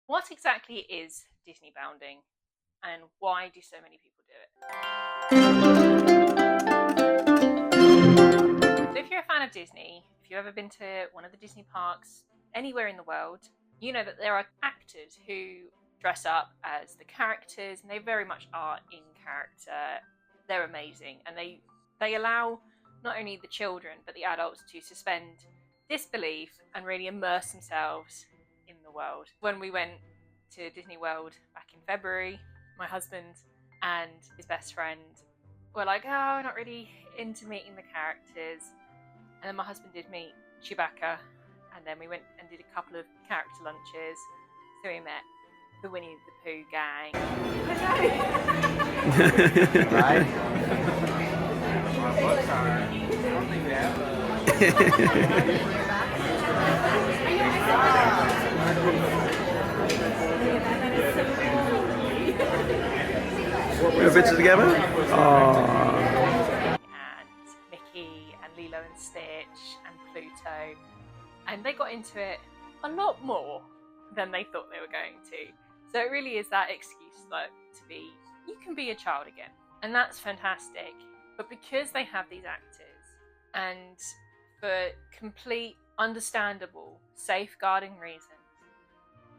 What exactly is Disney bounding, and why do so many people do it? So if you're a fan of Disney, if you've ever been to one of the Disney parks anywhere in the world, you know that there are actors who dress up as the characters, and they very much are in character. They're amazing, and they allow not only the children but the adults to suspend disbelief and really immerse themselves in the world. When we went to Disney World back in February, my husband and his best friend were like, oh, we're not really into meeting the characters. And then my husband did meet Chewbacca, and then we went and did a couple of character lunches. So we met the Winnie the Pooh gang. Right? We're pictures together? Aww. And Mickey and Lilo and Stitch and Pluto. And they got into it a lot more than they thought they were going to. So it really is that excuse to be, you can be a child again. And that's fantastic. But because they have these actors, and for complete, understandable, safeguarding reasons,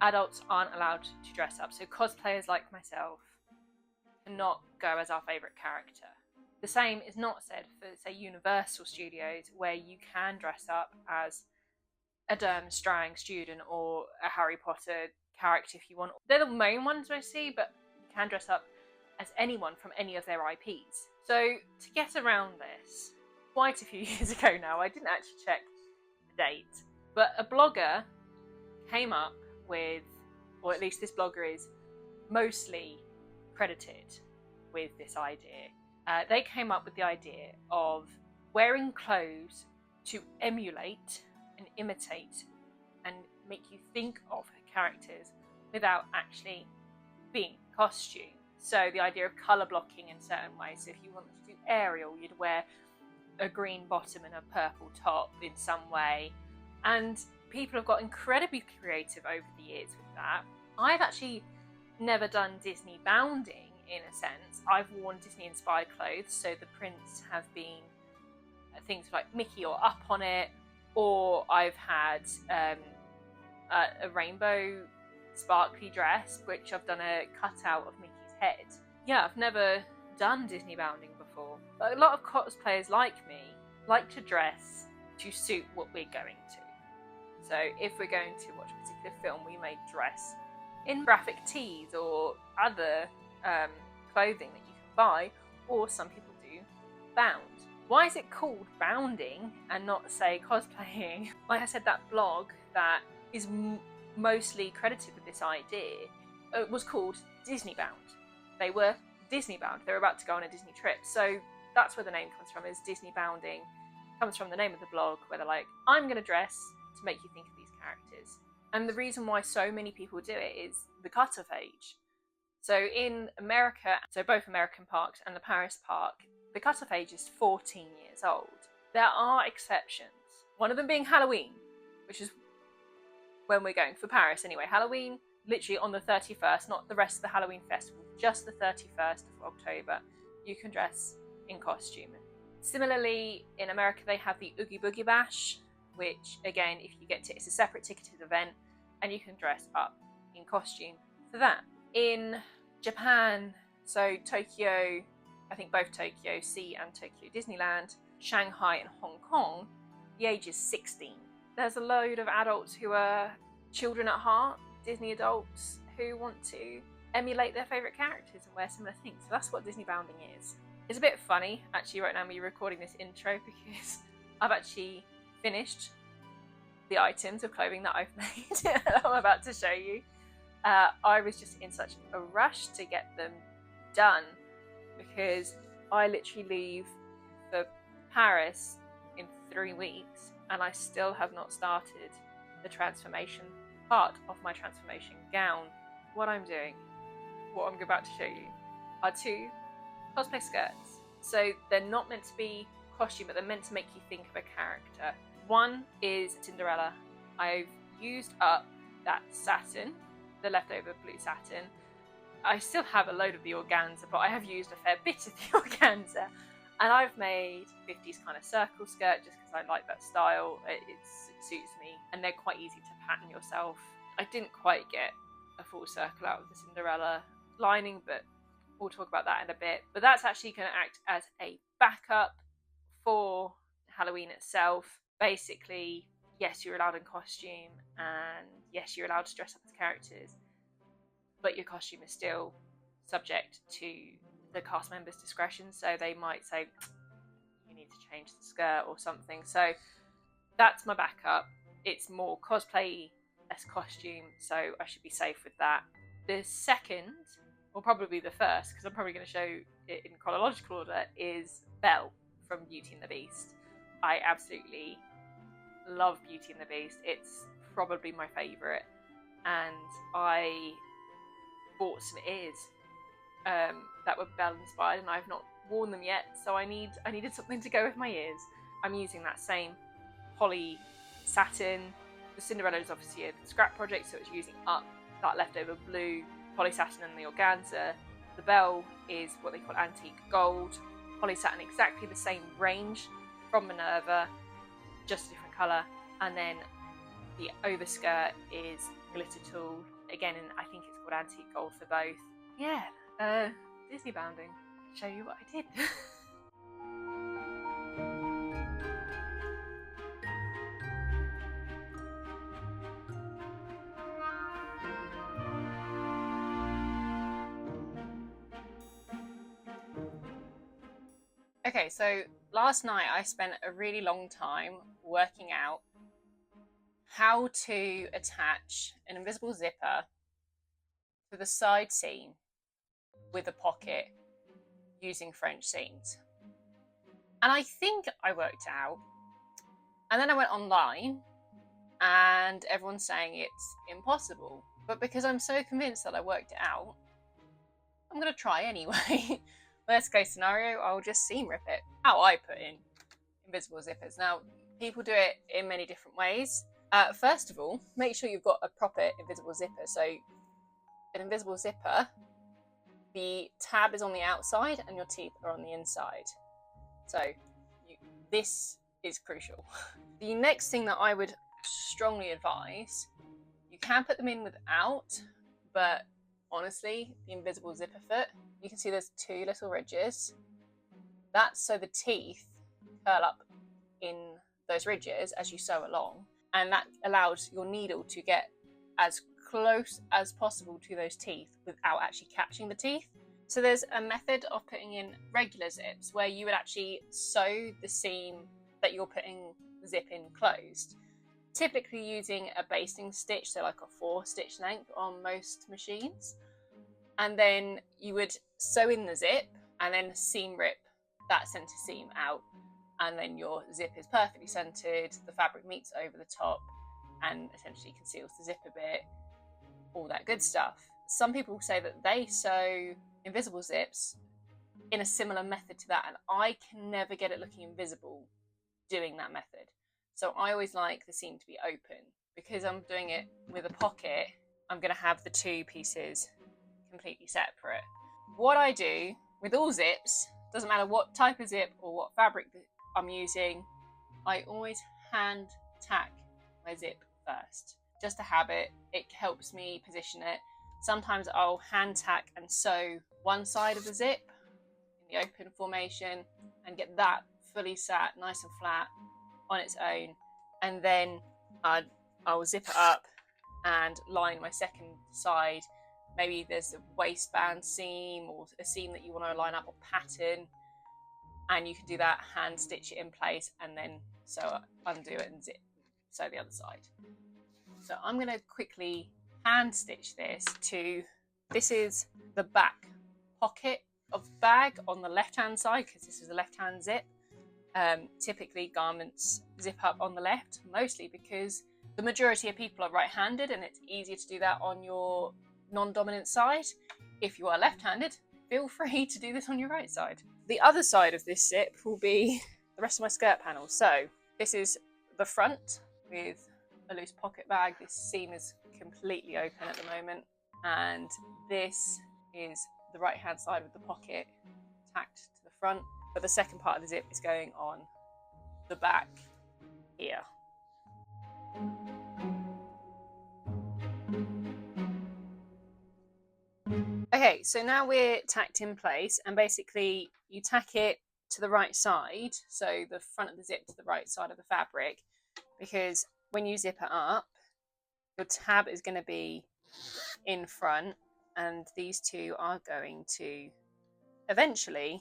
adults aren't allowed to dress up. So cosplayers like myself cannot go as our favourite character. The same is not said for, say, Universal Studios, where you can dress up as a Durmstrang student or a Harry Potter character if you want. They're the main ones I see, but you can dress up as anyone from any of their IPs. So to get around this, quite a few years ago now, I didn't actually check the date, but a blogger came up with, or at least this blogger is mostly credited with this idea. They came up with the idea of wearing clothes to emulate and imitate and make you think of characters without actually being costume. So the idea of colour blocking in certain ways. So if you wanted to do Ariel, you'd wear a green bottom and a purple top in some way. And people have got incredibly creative over the years with that. I've actually never done Disney bounding in a sense. I've worn Disney inspired clothes, so the prints have been things like Mickey or Up on it, or I've had a rainbow sparkly dress, which I've done a cutout of Mickey's head. Yeah, I've never done Disney bounding before, but a lot of cosplayers like me like to dress to suit what we're going to. So if we're going to watch a particular film, we may dress in graphic tees or other clothing that you can buy, or some people do bound. Why is it called bounding and not, say, cosplaying? Like I said, that blog that is mostly credited with this idea was called Disney Bound. They were Disney bound. They were about to go on a Disney trip. So that's where the name comes from, is Disney bounding. It comes from the name of the blog, where they're like, I'm going to dress to make you think of these characters. And the reason why so many people do it is the cut-off age. So in America, so both American parks and the Paris park, the cut-off age is 14 years old. There are exceptions, one of them being Halloween, which is when we're going for Paris anyway. Halloween, literally on the 31st, not the rest of the Halloween festival, just the 31st of October, you can dress in costume. Similarly, in America, they have the Oogie Boogie Bash, which, again, if you get to, it's a separate ticketed event, and you can dress up in costume for that. In Japan, so Tokyo, I think both Tokyo Sea and Tokyo Disneyland, Shanghai and Hong Kong, the age is 16. There's a load of adults who are children at heart, Disney adults, who want to emulate their favourite characters and wear similar things. So that's what Disney bounding is. It's a bit funny, actually, right now me recording this intro, because I've actually finished the items of clothing that I've made that I'm about to show you. I was just in such a rush to get them done, because I literally leave for Paris in 3 weeks and I still have not started the transformation part of my transformation gown. What I'm doing, what I'm about to show you, are 2 cosplay skirts. So they're not meant to be costume, but they're meant to make you think of a character. One is Cinderella. I've used up that Satin the leftover blue satin. I still have a load of the organza, but I have used a fair bit of the organza. And I've made 50s kind of circle skirt just because I like that style. It suits me, and they're quite easy to pattern yourself. I didn't quite get a full circle out of the Cinderella lining, but we'll talk about that in a bit. But that's actually going to act as a backup for Halloween itself. Basically, yes, you're allowed in costume, and yes, you're allowed to dress up as characters, but your costume is still subject to the cast members' discretion. So they might say, you need to change the skirt or something. So that's my backup. It's more cosplay, less costume, so I should be safe with that. The second, or probably the first, because I'm probably going to show it in chronological order, is Belle from Beauty and the Beast. I absolutely love Beauty and the Beast. It's probably my favourite, and I bought some ears that were Belle inspired, and I've not worn them yet, so I needed something to go with my ears. I'm using that same poly satin. The Cinderella is obviously a scrap project, so it's using up that leftover blue poly satin and the organza. The Belle is what they call antique gold poly satin, exactly the same range from Minerva, just a different colour. And then the overskirt is glitter tulle, again, and I think it's called antique gold for both. Yeah, Disney bounding. Show you what I did. Okay, so last night I spent a really long time working out how to attach an invisible zipper to the side seam with a pocket using French seams. And I think I worked it out. And then I went online and everyone's saying it's impossible. But because I'm so convinced that I worked it out, I'm going to try anyway. Worst case scenario, I'll just seam rip it. How I put in invisible zippers. Now, people do it in many different ways. First of all, make sure you've got a proper invisible zipper. So an invisible zipper, the tab is on the outside and your teeth are on the inside. So this is crucial. The next thing that I would strongly advise, you can put them in without, but honestly, the invisible zipper foot, you can see there's two little ridges. That's so the teeth curl up in those ridges as you sew along, and that allows your needle to get as close as possible to those teeth without actually catching the teeth. So there's a method of putting in regular zips where you would actually sew the seam that you're putting the zip in closed, typically using a basting stitch, so like a 4-stitch length on most machines. And then you would sew in the zip and then seam rip that centre seam out, and then your zip is perfectly centred, the fabric meets over the top and essentially conceals the zipper bit, all that good stuff. Some people say that they sew invisible zips in a similar method to that, and I can never get it looking invisible doing that method. So I always like the seam to be open. Because I'm doing it with a pocket, I'm going to have the two pieces completely separate. What I do with all zips, doesn't matter what type of zip or what fabric I'm using, I always hand tack my zip first. Just a habit, it helps me position it. Sometimes I'll hand tack and sew one side of the zip in the open formation and get that fully sat nice and flat on its own, and then I'll zip it up and line my second side. Maybe there's a waistband seam or a seam that you want to line up or pattern, and you can do that, hand stitch it in place, and then undo it and sew the other side. So I'm going to quickly hand stitch this is the back pocket of the bag on the left hand side, because this is the left hand zip. Typically garments zip up on the left, mostly because the majority of people are right-handed and it's easier to do that on your non-dominant side. If you are left-handed, feel free to do this on your right side. The other side of this zip will be the rest of my skirt panel. So this is the front with a loose pocket bag. This seam is completely open at the moment. and this is the right hand side with the pocket tacked to the front, but the second part of the zip is going on the back here. Okay, so now we're tacked in place, and basically you tack it to the right side, so the front of the zip to the right side of the fabric, because when you zip it up, your tab is going to be in front, and these two are going to eventually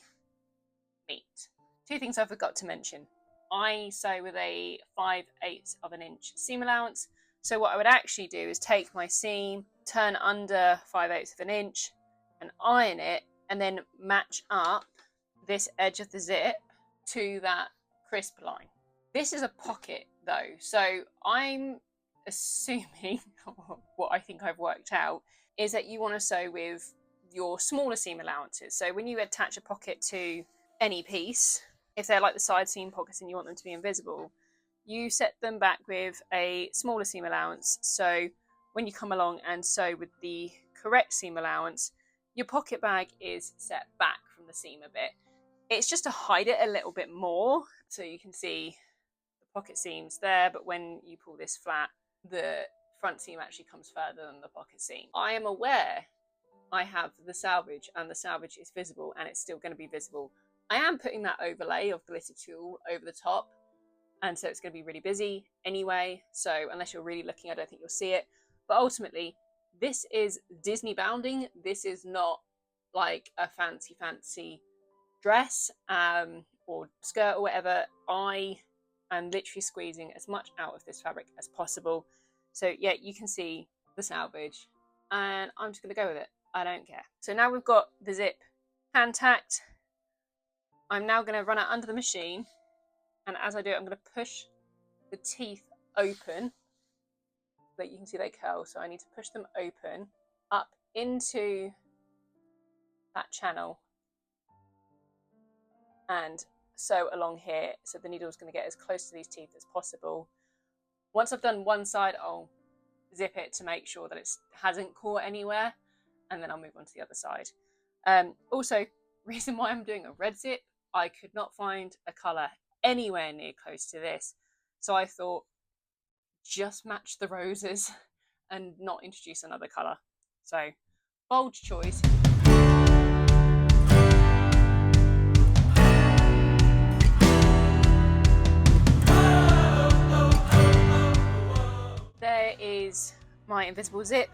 meet. Two things I forgot to mention. I sew with a 5/8 of an inch seam allowance, so what I would actually do is take my seam, turn under 5/8 of an inch, and iron it, and then match up this edge of the zip to that crisp line. This is a pocket though, so I'm assuming what I think I've worked out is that you want to sew with your smaller seam allowances. So when you attach a pocket to any piece, if they're like the side seam pockets and you want them to be invisible, you set them back with a smaller seam allowance. So when you come along and sew with the correct seam allowance, your pocket bag is set back from the seam a bit. It's just to hide it a little bit more, so you can see the pocket seams there, but when you pull this flat, the front seam actually comes further than the pocket seam. I am aware I have the selvage, and the selvage is visible, and it's still going to be visible. I am putting that overlay of glitter tulle over the top, and so it's going to be really busy anyway, so unless you're really looking, I don't think you'll see it. But ultimately, this is Disney bounding. This is not like a fancy dress or skirt or whatever. I am literally squeezing as much out of this fabric as possible. So yeah, you can see the selvage, and I'm just going to go with it. I don't care. So now we've got the zip hand tacked. I'm now going to run it under the machine, and as I do it, I'm going to push the teeth open. But you can see they curl, so I need to push them open up into that channel and sew along here, so the needle is going to get as close to these teeth as possible. Once I've done one side, I'll zip it to make sure that it hasn't caught anywhere, and then I'll move on to the other side. Also, reason why I'm doing a red zip, I could not find a colour anywhere near close to this, so I thought just match the roses and not introduce another colour. So, bold choice. There is my invisible zip.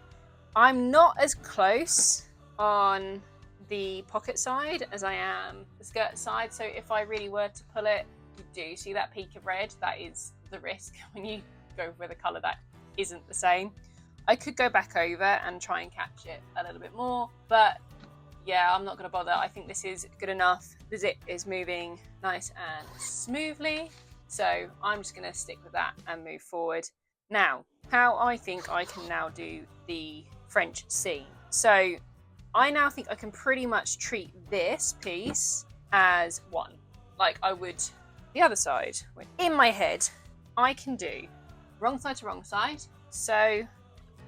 I'm not as close on the pocket side as I am the skirt side, so if I really were to pull it, you do see that peak of red. That is the risk when you go with a colour that isn't the same. I could go back over and try and catch it a little bit more, but yeah, I'm not going to bother. I think this is good enough. The zip is moving nice and smoothly, so I'm just going to stick with that and move forward. Now, how I think I can now do the French seam. So I now think I can pretty much treat this piece as one, like I would the other side. In my head, I can do wrong side to wrong side, sew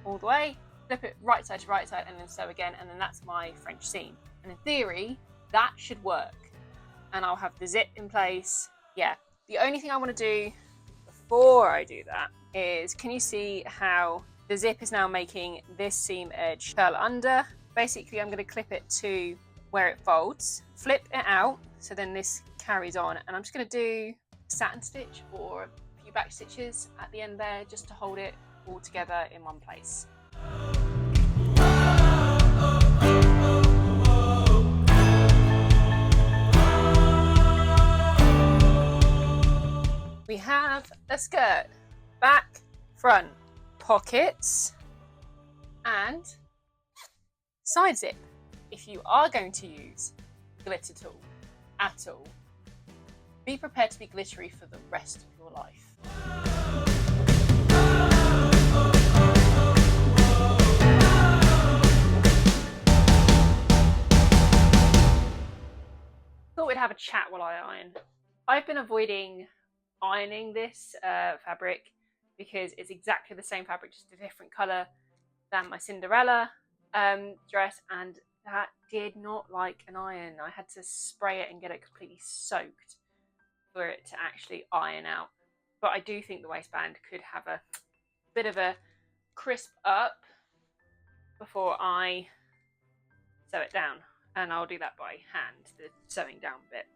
all the way, flip it right side to right side, and then sew again, and then that's my French seam. And in theory, that should work. And I'll have the zip in place. Yeah, the only thing I want to do before I do that is, can you see how the zip is now making this seam edge curl under? Basically, I'm going to clip it to where it folds, flip it out, so then this carries on, and I'm just going to do a satin stitch or a few back stitches at the end there just to hold it all together in one place. We have a skirt, back, front, pockets, and side zip. If you are going to use glitter tulle at all, be prepared to be glittery for the rest of your life. Thought we'd have a chat while I iron. I've been avoiding ironing this fabric because it's exactly the same fabric, just a different colour than my Cinderella. dress, and that did not like an iron. I had to spray it and get it completely soaked for it to actually iron out. But I do think the waistband could have a bit of a crisp up before I sew it down, and I'll do that by hand, the sewing down bit.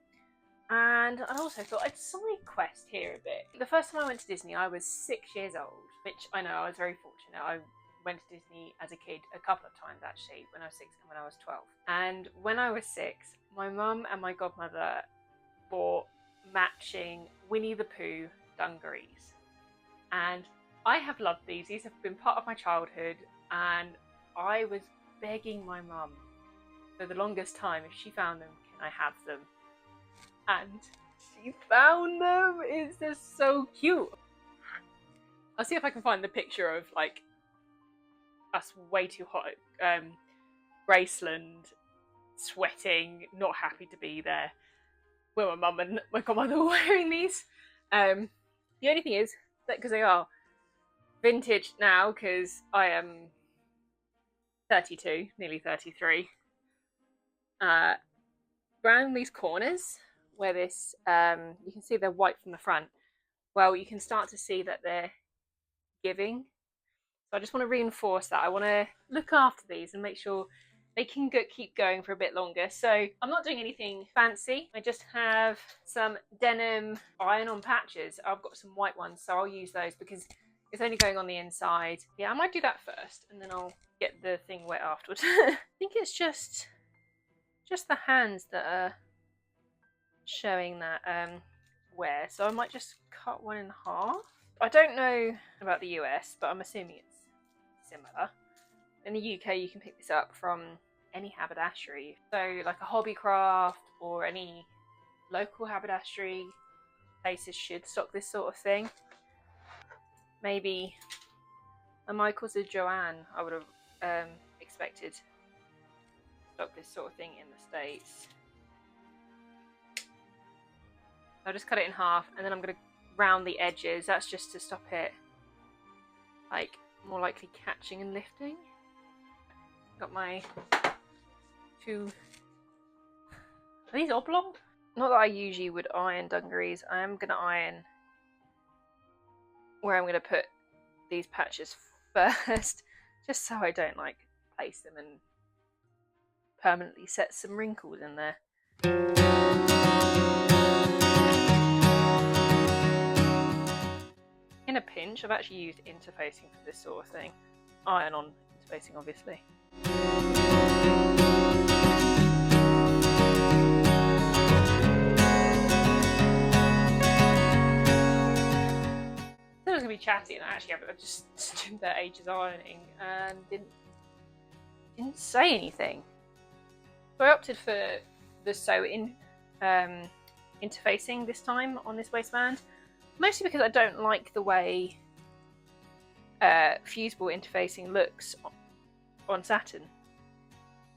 And I also thought I'd side quest here a bit. The first time I went to Disney, I was 6 years old, which I know I was very fortunate. I went to Disney as a kid a couple of times actually, when I was 6 and when I was 12. And when I was 6, my mum and my godmother bought matching Winnie the Pooh dungarees. And I have loved these. These have been part of my childhood, and I was begging my mum for the longest time, if she found them, can I have them? And she found them. It's just so cute. I'll see if I can find the picture of like us way too hot at Graceland, sweating, not happy to be there, where my mum and my godmother were wearing these. The only thing is that because they are vintage now, because I am 32, nearly 33, around these corners where this, you can see they're white from the front, well, you can start to see that they're giving. So I just want to reinforce that. I want to look after these and make sure they can keep going for a bit longer. So I'm not doing anything fancy. I just have some denim iron-on patches. I've got some white ones, so I'll use those because it's only going on the inside. Yeah, I might do that first, and then I'll get the thing wet afterwards. I think it's just the hands that are showing that wear, so I might just cut one in half. I don't know about the US, but I'm assuming it's similar. In the UK, you can pick this up from any haberdashery, so like a Hobbycraft or any local haberdashery places should stock this sort of thing. Maybe a Michael's or Joanne, I would have expected to stock this sort of thing in the States. I'll just cut it in half, and then I'm going to round the edges. That's just to stop it like more likely catching and lifting. Got my two, are these oblong? Not that I usually would iron dungarees. I am going to iron where I'm going to put these patches first, just so I don't like place them and permanently set some wrinkles in there. In a pinch, I've actually used interfacing for this sort of thing. Iron-on interfacing, obviously. I was going to be chatty, and actually I just stood there ages ironing and didn't say anything. So I opted for the sew-in interfacing this time on this waistband. Mostly because I don't like the way fusible interfacing looks on satin.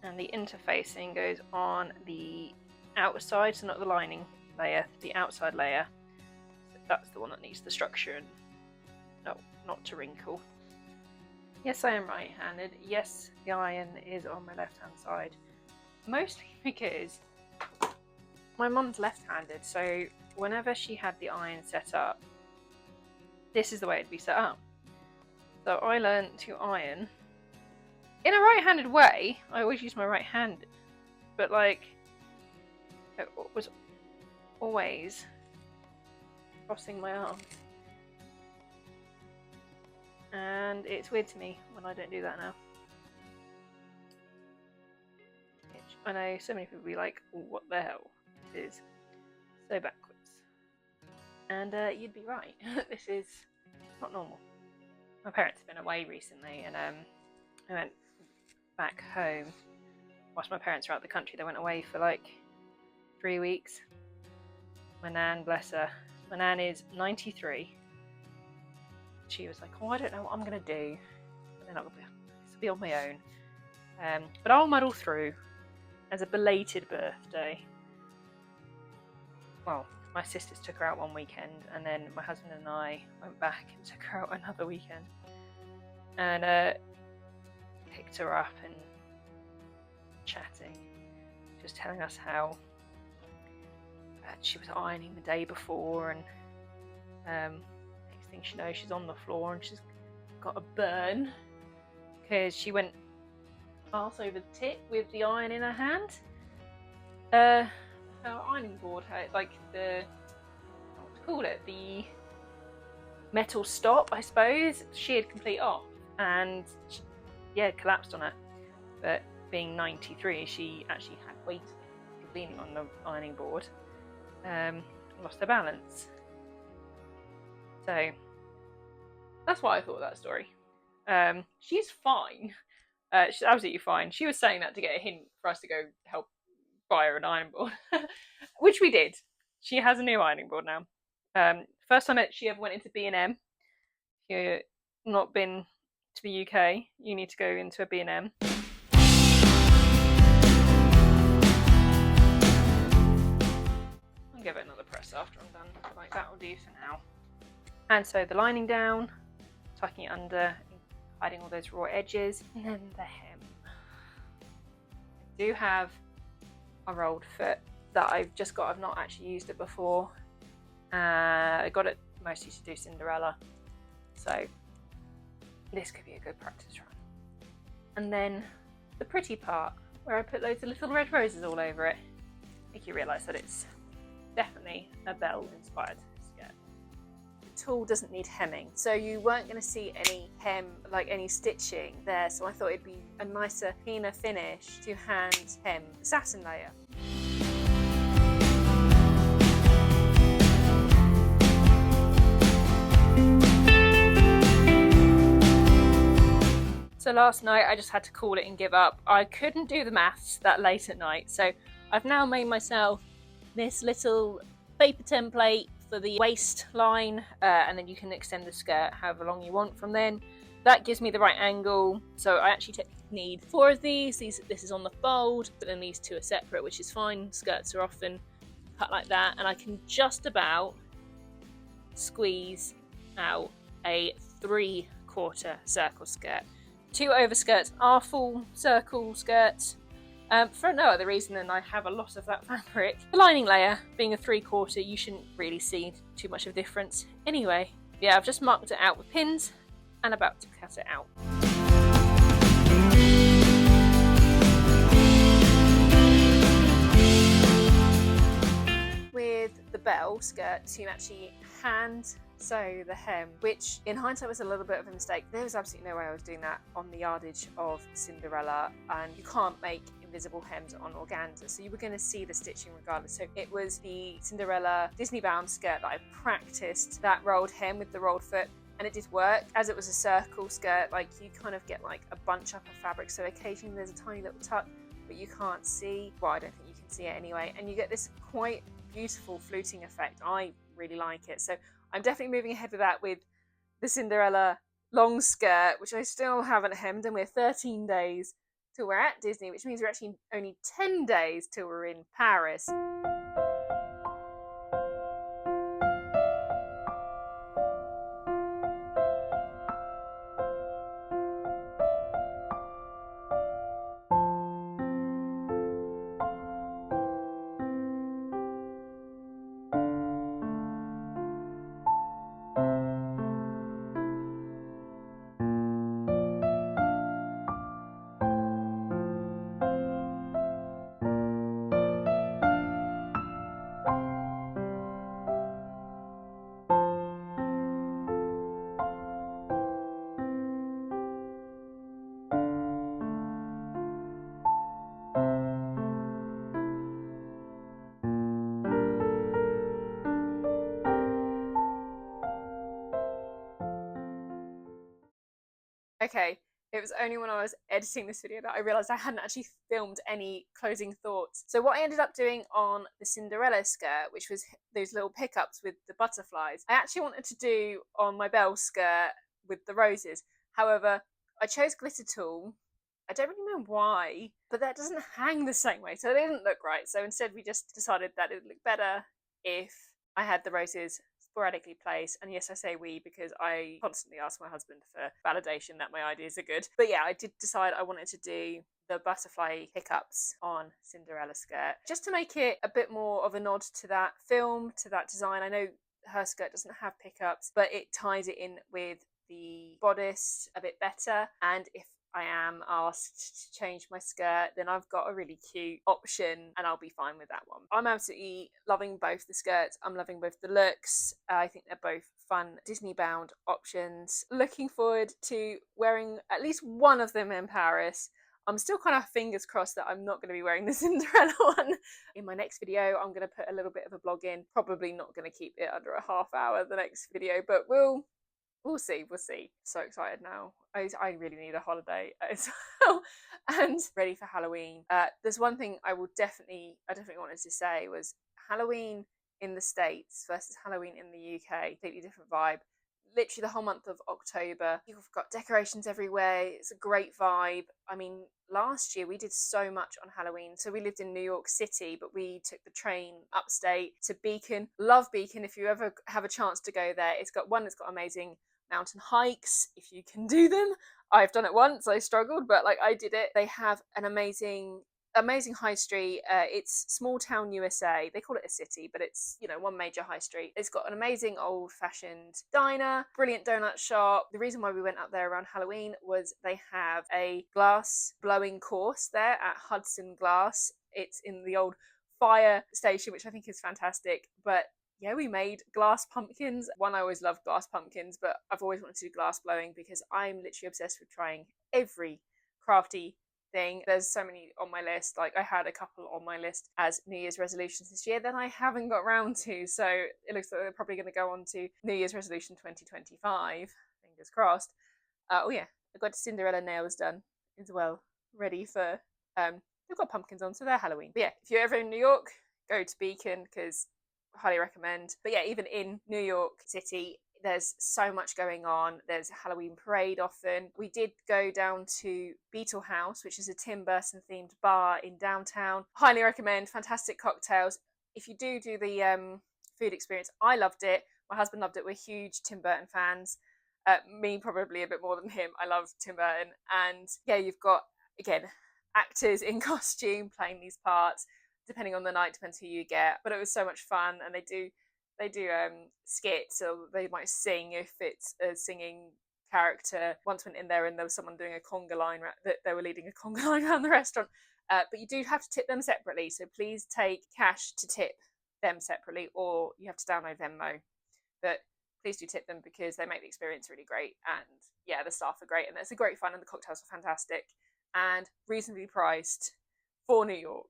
And the interfacing goes on the outside, so not the lining layer, the outside layer. So that's the one that needs the structure and not to wrinkle. Yes, I am right-handed. Yes, the iron is on my left-hand side. Mostly because my mum's left-handed, so whenever she had the iron set up, this is the way it'd be set up. So I learned to iron in a right-handed way. I always use my right hand, but like it was always crossing my arms, and it's weird to me when I don't do that now. Which I know so many people will be like, what the hell, this is so backwards. And you'd be right. This is not normal. My parents have been away recently, and I went back home. Whilst my parents were out the country, they went away for like 3 weeks. My nan, bless her. My nan is 93. She was like, oh, I don't know what I'm going to do. And then I'll be on my own. But I'll muddle through as a belated birthday. Well, my sisters took her out one weekend, and then my husband and I went back and took her out another weekend, and picked her up and chatting, just telling us how she was ironing the day before, and next thing she knows, she's on the floor and she's got a burn because she went arse over the tip with the iron in her hand. Her ironing board, like what to call it, the metal stop, I suppose, sheared complete off, and she, collapsed on her. But being 93, she actually had weight leaning on the ironing board, lost her balance. So that's why I thought of that story. She's fine. She's absolutely fine. She was saying that to get a hint for us to go help buy her an ironing board, which we did. She has a new ironing board now. First time she ever went into B&M. If you've not been to the UK, you need to go into a B&M. I'll give it another press after I'm done. Like, that will do for now. And so the lining down, tucking it under, hiding all those raw edges, and then the hem. I do have a rolled foot that I've just got. I've not actually used it before. I got it mostly to do Cinderella, so this could be a good practice run. And then the pretty part, where I put loads of little red roses all over it, make you realise that it's definitely a Belle inspired skirt. The tulle doesn't need hemming, so you weren't going to see any hem, like any stitching there, so I thought it'd be a nicer, cleaner finish to hand hem the satin layer. So last night I just had to call it and give up. I couldn't do the maths that late at night, so I've now made myself this little paper template for the waistline, and then you can extend the skirt however long you want from then. That gives me the right angle, so I actually need 4 of these. This is on the fold, but then these 2 are separate, which is fine. Skirts are often cut like that, and I can just about squeeze out a 3/4 circle skirt. 2 overskirts are full circle skirts, for no other reason than I have a lot of that fabric. The lining layer being a 3/4, you shouldn't really see too much of a difference anyway. Yeah, I've just marked it out with pins and about to cut it out. With the Belle skirt, to actually hand sew the hem, which in hindsight was a little bit of a mistake. There was absolutely no way I was doing that on the yardage of Cinderella, and you can't make invisible hems on organza, so you were going to see the stitching regardless. So it was the Cinderella Disney bound skirt that I practiced that rolled hem with the rolled foot, and it did work. As it was a circle skirt, like, you kind of get like a bunch up of fabric, so occasionally there's a tiny little tuck, but you can't see, well, I don't think you can see it anyway, and you get this quite beautiful fluting effect. I really like it, so I'm definitely moving ahead with that with the Cinderella long skirt, which I still haven't hemmed, and we're 13 days till we're at Disney, which means we're actually only 10 days till we're in Paris. Okay, it was only when I was editing this video that I realised I hadn't actually filmed any closing thoughts. So what I ended up doing on the Cinderella skirt, which was those little pickups with the butterflies, I actually wanted to do on my Belle skirt with the roses. However, I chose glitter tulle. I don't really know why, but that doesn't hang the same way, so it didn't look right. So instead we just decided that it would look better if I had the roses sporadically placed. And yes, I say we because I constantly ask my husband for validation that my ideas are good. But yeah, I did decide I wanted to do the butterfly pickups on Cinderella's skirt, just to make it a bit more of a nod to that film, to that design. I know her skirt doesn't have pickups, but it ties it in with the bodice a bit better. And if I am asked to change my skirt, then I've got a really cute option and I'll be fine with that one. I'm absolutely loving both the skirts. I'm loving both the looks. I think they're both fun Disney bound options. Looking forward to wearing at least one of them in Paris. I'm still kind of fingers crossed that I'm not going to be wearing the Cinderella one. In my next video, I'm going to put a little bit of a blog in. Probably not going to keep it under a half hour, the next video, but we'll see. So excited now. I really need a holiday as well. And ready for Halloween. There's one thing I definitely wanted to say was Halloween in the States versus Halloween in the UK. Completely different vibe. Literally the whole month of October, you've got decorations everywhere. It's a great vibe. I mean, last year we did so much on Halloween. So we lived in New York City, but we took the train upstate to Beacon. Love Beacon. If you ever have a chance to go there, it's got amazing mountain hikes, if you can do them. I've done it once. I struggled, but like I did it. They have an amazing high street. It's small town USA. They call it a city, but it's, you know, one major high street. It's got an amazing old fashioned diner, brilliant donut shop. The reason why we went up there around Halloween was they have a glass blowing course there at Hudson Glass. It's in the old fire station, which I think is fantastic. But yeah, we made glass pumpkins. I always loved glass pumpkins, but I've always wanted to do glass blowing because I'm literally obsessed with trying every crafty thing. There's so many on my list. Like I had a couple on my list as New Year's resolutions this year that I haven't got round to. So it looks like they're probably going to go on to New Year's resolution 2025. Fingers crossed. Oh yeah, I got Cinderella nails done as well. Ready for, they've got pumpkins on, so they're Halloween. But yeah, if you're ever in New York, go to Beacon because highly recommend. But yeah, even in New York City, there's so much going on. There's a Halloween parade often. We did go down to Beetle House, which is a Tim Burton themed bar in downtown. Highly recommend. Fantastic cocktails. If you do the food experience, I loved it. My husband loved it. We're huge Tim Burton fans. Me probably a bit more than him. I love Tim Burton. And yeah, you've got, again, actors in costume playing these parts. Depending on the night, depends who you get. But it was so much fun, and they do skits, so they might sing if it's a singing character. Once went in there and there was someone doing a conga line, that they were leading a conga line around the restaurant. But you do have to tip them separately, so please take cash to tip them separately, or you have to download Venmo. But please do tip them because they make the experience really great, and yeah, the staff are great, and it's a great fun, and the cocktails are fantastic and reasonably priced for New York.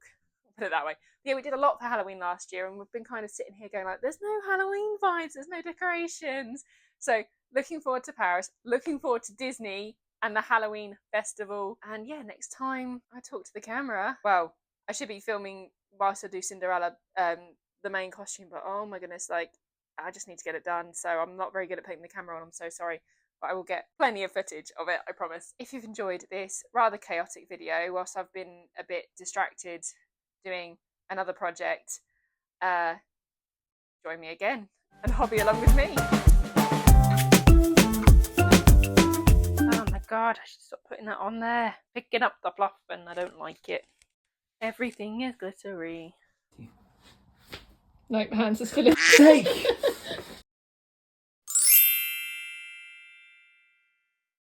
Put it that way. Yeah, we did a lot for Halloween last year, and we've been kind of sitting here going like, there's no Halloween vibes, there's no decorations. So looking forward to Paris, looking forward to Disney and the Halloween festival. And yeah, next time I talk to the camera, well, I should be filming whilst I do Cinderella, the main costume, but oh my goodness, like I just need to get it done. So I'm not very good at putting the camera on, I'm so sorry. But I will get plenty of footage of it, I promise. If you've enjoyed this rather chaotic video, whilst I've been a bit distracted doing another project, join me again and hobby along with me. Oh my god, I should stop putting that on there. Picking up the fluff and I don't like it. Everything is glittery. Nope, hands are still in.